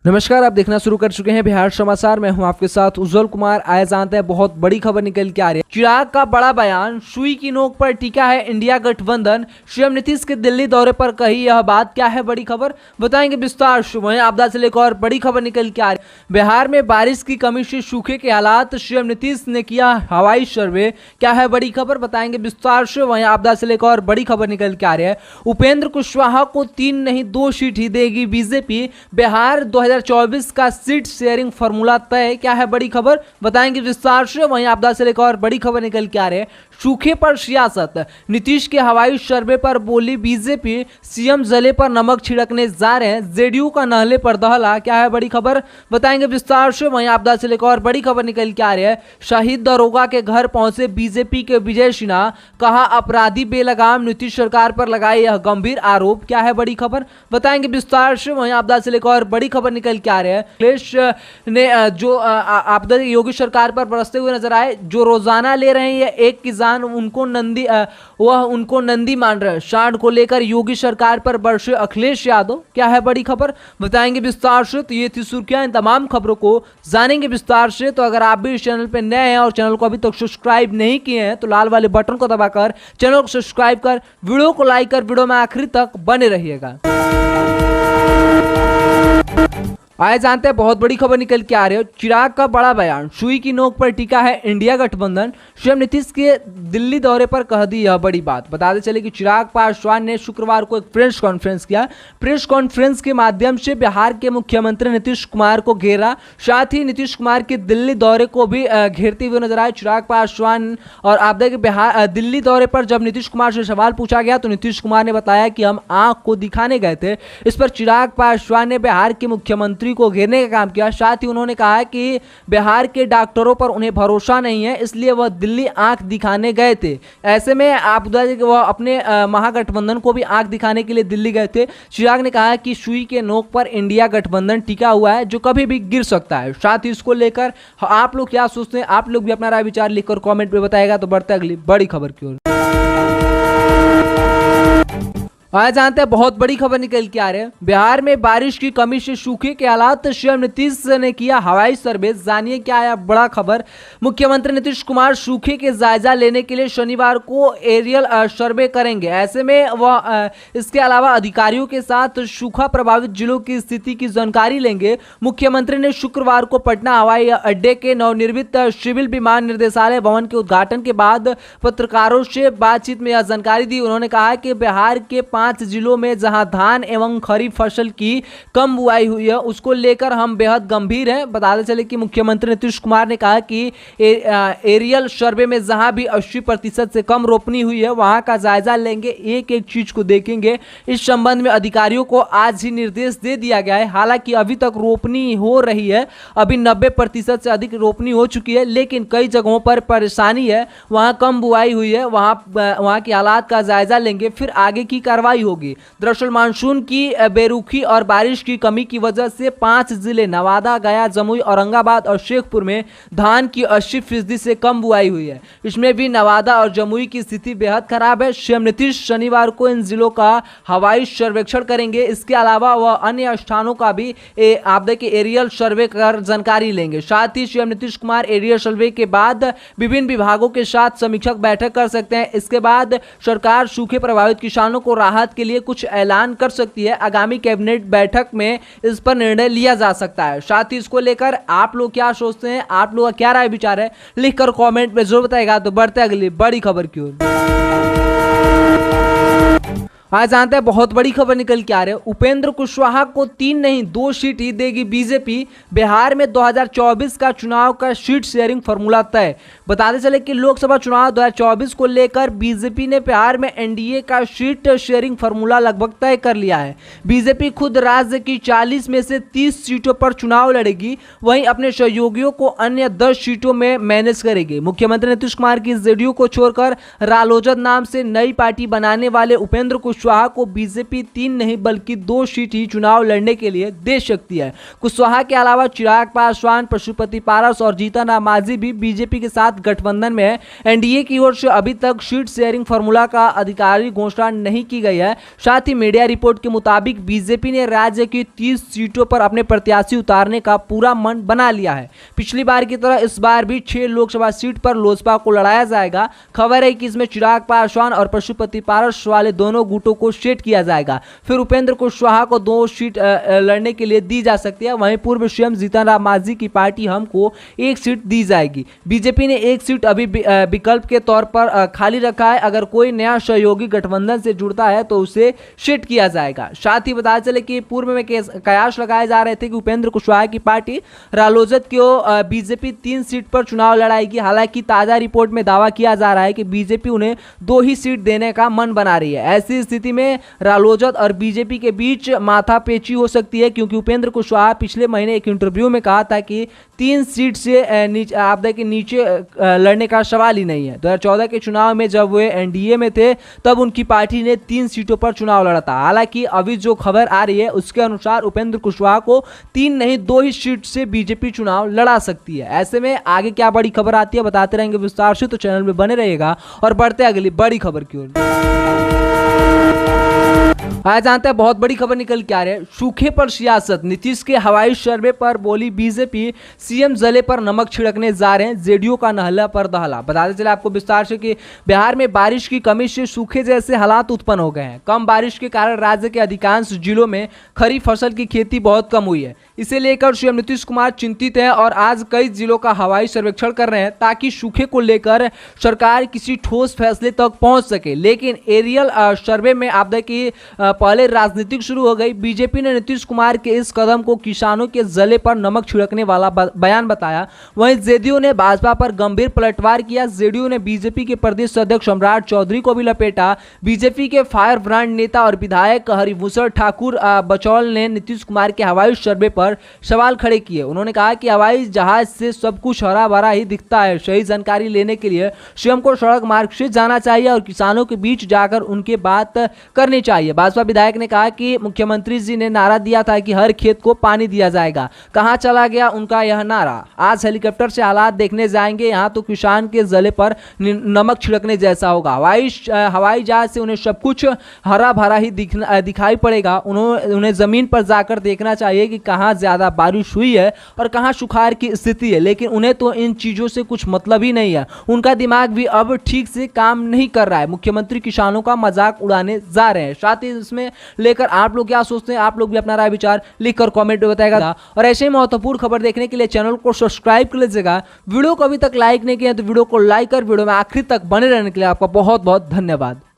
नमस्कार, आप देखना शुरू कर चुके हैं बिहार समाचार। मैं हूं आपके साथ उज्जवल कुमार। आए जानते हैं बहुत बड़ी खबर निकल के आ रही है। चिराग का बड़ा बयान, सुई की नोक पर टिका है इंडिया गठबंधन। सीएम नीतीश के दिल्ली दौरे पर कही यह बात। क्या है बड़ी खबर, बताएंगे विस्तार से। वहीं आपदा से लेकर और बड़ी खबर निकल के आ रही है। बिहार में बारिश की कमी से सूखे के हालात, सीएम नीतीश ने किया हवाई सर्वे। क्या है बड़ी खबर, बताएंगे विस्तार से। वहीं आपदा से लेकर और बड़ी खबर निकल के आ रही है। उपेंद्र कुशवाहा को 3 नहीं 2 सीट ही देगी बीजेपी। बिहार 2024 का सीट शेयरिंग फॉर्मूला तय। क्या है बड़ी खबर, बताएंगे विस्तार से। वहीं आपदा से लेकर और बड़ी खबर निकल के आ रहे हैं। सूखे पर सियासत, नीतीश के हवाई सर्वे पर बोली बीजेपी। सीएम जले पर नमक छिड़कने जा रहे हैं, जेडीयू का नहले पर दहला। क्या है बड़ी खबर, बताएंगे विस्तार से। वहीं आपदा से लेकर और बड़ी खबर निकल के आ रही है। शहीद दरोगा के घर पहुंचे बीजेपी के विजय सिन्हा, कहा अपराधी बेलगाम, नीतीश सरकार पर लगाए यह गंभीर आरोप। क्या है बड़ी खबर, बताएंगे विस्तार से। वहीं आपदा से लेकर और बड़ी खबर निकल के आ रहे हैं। अखिलेश ने जो आपदा योगी सरकार पर बरसते हुए नजर आए। जो रोजाना ले रहे हैं ये एक किसान, उनको नंदी मान रहे हैं। सांड को लेकर योगी सरकार पर बरसे अखिलेश यादव। क्या है बड़ी खबर, बताएंगे विस्तार से। तो ये थी सुर्खियां, इन तमाम खबरों को जानेंगे विस्तार से। तो अगर आप भी इस चैनल पर नए हैं और चैनल को अभी तक सब्सक्राइब नहीं किए हैं तो लाल वाले बटन को दबाकर चैनल को सब्सक्राइब कर, वीडियो को लाइक कर, वीडियो में आखिरी तक बने रहिएगा। आए जानते हैं बहुत बड़ी खबर निकल के आ रही है। चिराग का बड़ा बयान, सुई की नोक पर टिका है इंडिया गठबंधन। सीएम नीतीश के दिल्ली दौरे पर कह दी यह बड़ी बात। बताते चले कि चिराग पासवान ने शुक्रवार को एक प्रेस कॉन्फ्रेंस किया। प्रेस कॉन्फ्रेंस के माध्यम से बिहार के मुख्यमंत्री नीतीश कुमार को घेरा, साथ ही नीतीश कुमार के दिल्ली दौरे को भी घेरते हुए नजर आए चिराग पासवान। और आपदा के बिहार दिल्ली दौरे पर जब नीतीश कुमार से सवाल पूछा गया तो नीतीश कुमार ने बताया कि हम आंख को दिखाने गए थे। इस पर चिराग पासवान ने बिहार के मुख्यमंत्री को घेरने का काम किया। साथ ही उन्होंने कहा कि बिहार के डॉक्टरों पर उन्हें भरोसा नहीं है, इसलिए वह दिल्ली आंख दिखाने गए थे। ऐसे में आप वह अपने महागठबंधन को भी आंख दिखाने के लिए दिल्ली गए थे। चिराग ने कहा कि सुई के नोक पर इंडिया गठबंधन टिका हुआ है, जो कभी भी गिर सकता है। साथ ही इसको लेकर आप लोग क्या सोचते हैं, आप लोग भी अपना राय विचार लिखकर कॉमेंट में बताएगा। तो बढ़ते अगली बड़ी खबर की ओर। आज जानते हैं बहुत बड़ी खबर निकल के आ रहे हैं। बिहार में बारिश की कमी से सूखे के हालात, सीएम नीतीश ने किया हवाई सर्वे। जानिए क्या है बड़ा खबर। मुख्यमंत्री नीतीश कुमार सूखे के जायजा लेने के लिए शनिवार को एरियल सर्वे करेंगे। ऐसे में वह इसके अलावा अधिकारियों के साथ सूखा प्रभावित जिलों की स्थिति की जानकारी लेंगे। मुख्यमंत्री ने शुक्रवार को पटना हवाई अड्डे के नवनिर्मित सिविल विमान निर्देशालय भवन के उद्घाटन के बाद पत्रकारों से बातचीत में यह जानकारी दी। उन्होंने कहा कि बिहार के 5 जिलों में जहां धान एवं खरीफ फसल की कम बुआई हुई है, उसको लेकर हम बेहद गंभीर हैं। बताते चले कि मुख्यमंत्री नीतीश कुमार ने कहा कि एरियल सर्वे में जहां भी 80% से कम रोपनी हुई है वहां का जायजा लेंगे, एक एक चीज को देखेंगे। इस संबंध में अधिकारियों को आज ही निर्देश दे दिया गया है। हालांकि अभी तक रोपनी हो रही है, अभी 90% से अधिक रोपनी हो चुकी है, लेकिन कई जगहों पर परेशानी है, वहां कम बुआई हुई है, वहां के हालात का जायजा लेंगे, फिर आगे की कार्रवाई होगी। दरअसल मानसून की बेरुखी और बारिश की कमी की वजह से 5 जिले नवादा, गया, जमुई, औरंगाबाद और शेखपुर में धान की 80% से कम बुआई हुई है। इसमें भी नवादा और जमुई की स्थिति बेहद खराब है। सीएम नीतीश शनिवार को इन जिलों का हवाई सर्वेक्षण करेंगे। इसके अलावा वह अन्य स्थानों का भी आपदा के एरियल सर्वे कर जानकारी लेंगे। साथ ही CM Nitish Kumar aerial survey के बाद विभिन्न विभागों के साथ समीक्षा बैठक कर सकते हैं। इसके बाद सरकार सूखे प्रभावित किसानों को राहत के लिए कुछ ऐलान कर सकती है। आगामी कैबिनेट बैठक में इस पर निर्णय लिया जा सकता है। साथ ही इसको लेकर आप लोग क्या सोचते हैं, आप लोग का क्या राय विचार है, लिखकर कमेंट में जरूर बताएगा। तो बढ़ते अगली बड़ी खबर की ओर। आज जानते हैं बहुत बड़ी खबर निकल के आ रहे हैं। उपेंद्र कुशवाहा को 3 नहीं 2 सीट ही देगी बीजेपी। बिहार में 2024 का चुनाव का सीट शेयरिंग फॉर्मूला तय। बताते चले कि लोकसभा चुनाव 2024 को लेकर बीजेपी ने बिहार में एनडीए का सीट शेयरिंग फॉर्मूला लगभग तय कर लिया है। बीजेपी खुद राज्य की 40 में से 30 सीटों पर चुनाव लड़ेगी, वहीं अपने सहयोगियों को अन्य 10 सीटों में मैनेज करेगी। मुख्यमंत्री नीतीश कुमार की जेडीयू को छोड़कर रालोजद नाम से नई पार्टी बनाने वाले उपेंद्र कुशवाहा कुशवाहा को बीजेपी 3 नहीं बल्कि 2 सीट ही चुनाव लड़ने के लिए दे सकती है। कुशवाहा के अलावा चिराग पासवान, पशुपति पारस और जीतन राम मांझी भी बीजेपी के साथ गठबंधन में है। एनडीए की ओर से अभी तक सीट शेयरिंग फॉर्मूला का आधिकारिक घोषणा नहीं की गई है। साथ ही मीडिया रिपोर्ट के मुताबिक बीजेपी ने राज्य की 30 सीटों पर अपने प्रत्याशी उतारने का पूरा मन बना लिया है। पिछली बार की तरह इस बार भी 6 लोकसभा सीट पर लोजपा को लड़ाया जाएगा। खबर है कि इसमें चिराग पासवान और पशुपति पारस वाले दोनों गुटों को सेट किया जाएगा। फिर उपेंद्र कुशवाहा को 2 सीट लड़ने के लिए दी जा सकती है। वहीं पूर्व सीएम जीतन राम मांझी की पार्टी हम को 1 सीट दी जाएगी। बीजेपी ने 1 सीट अभी विकल्प के तौर पर खाली रखा है। अगर कोई नया सहयोगी गठबंधन से जुड़ता है तो उसे सेट किया जाएगा। साथ ही बता चले कि पूर्व में कयास लगाए जा रहे थे कि उपेंद्र कुशवाहा की पार्टी रालोजत को बीजेपी 3 सीट पर चुनाव लड़ाएगी। हालांकि ताजा रिपोर्ट में दावा किया जा रहा है कि बीजेपी उन्हें 2 ही सीट देने का मन बना रही है। ऐसी स्थिति में रालोजत और बीजेपी के बीच माथापेची हो सकती है, क्योंकि उपेंद्र कुशवाहा पिछले महीने एक इंटरव्यू में कहा था कि 3 सीट से नीचे लड़ने का सवाल ही नहीं है। 2014 के चुनाव में जब वे एनडीए में थे तब उनकी पार्टी ने 3 सीटों पर चुनाव लड़ा था। हालांकि अभी जो खबर आ रही है उसके अनुसार उपेंद्र कुशवाहा को 3 नहीं 2 ही सीट से बीजेपी चुनाव लड़ा सकती है। ऐसे में आगे क्या बड़ी खबर आती है बताते रहेंगे विस्तार से, तो चैनल में बने रहिएगा और बढ़ते अगली बड़ी खबर की ओर। आज जानते हैं बहुत बड़ी खबर निकल के आ रही है। सूखे पर सियासत, नीतीश के हवाई सर्वे पर बोली बीजेपी, सीएम जले पर नमक छिड़कने जा रहे हैं, जेडीयू का नहला पर दहला। बताते चले आपको विस्तार से कि बिहार में बारिश की कमी से सूखे जैसे हालात उत्पन्न हो गए हैं। कम बारिश के कारण राज्य के अधिकांश जिलों में खरीफ फसल की खेती बहुत कम हुई है। इसे लेकर सीएम नीतीश कुमार चिंतित हैं और आज कई जिलों का हवाई सर्वेक्षण कर रहे हैं ताकि सूखे को लेकर सरकार किसी ठोस फैसले तक पहुंच सके। लेकिन एरियल सर्वे में आपदा की पहले राजनीतिक शुरू हो गई। बीजेपी ने नीतीश कुमार के इस कदम को किसानों के जले पर नमक छिड़कने वाला बयान बताया। वहीं जेडीयू ने भाजपा पर गंभीर पलटवार किया। जेडीयू ने बीजेपी के प्रदेश अध्यक्ष सम्राट चौधरी को भी लपेटा। बीजेपी के फायर ब्रांड नेता और विधायक हरिभूषण ठाकुर बचौल ने नीतीश कुमार के हवाई सर्वे पर सवाल खड़े किए। उन्होंने कहा कि हवाई जहाज से सब कुछ हरा भरा ही दिखता है। सही जानकारी लेने के लिए सीएम को सड़क मार्ग से जाना चाहिए और किसानों के बीच जाकर उनके बात करनी चाहिए। भाजपा विधायक ने कहा कि मुख्यमंत्री जी ने नारा दिया था कि हर खेत को पानी दिया जाएगा, कहां चला गया उनका यह नारा। आज हेलीकॉप्टर से हालात देखने जाएंगे, यहां तो किसान के जले पर नमक छिड़कने जैसा होगा। हवाई जहाज से उन्हें सब कुछ हरा भरा ही दिखाई पड़ेगा। उन्हें जमीन पर जाकर देखना चाहिए कि कहां ज्यादा बारिश हुई है और कहां सुखाड़ की स्थिति है। लेकिन उन्हें तो इन चीजों से कुछ मतलब ही नहीं है। उनका दिमाग भी अब ठीक से काम नहीं कर रहा है। मुख्यमंत्री किसानों का मजाक उड़ाने जा रहे हैं। साथ ही इसमें लेकर आप लोग क्या सोचते हैं, आप लोग भी अपना राय विचार लिखकर कमेंट में बताएगा। और ऐसे ही महत्वपूर्ण खबर देखने के लिए चैनल को सब्सक्राइब कर लीजिएगा। वीडियो को अभी तक लाइक नहीं किया तो वीडियो को लाइक कर वीडियो में आखिर तक बने रहने के लिए आपका बहुत बहुत धन्यवाद।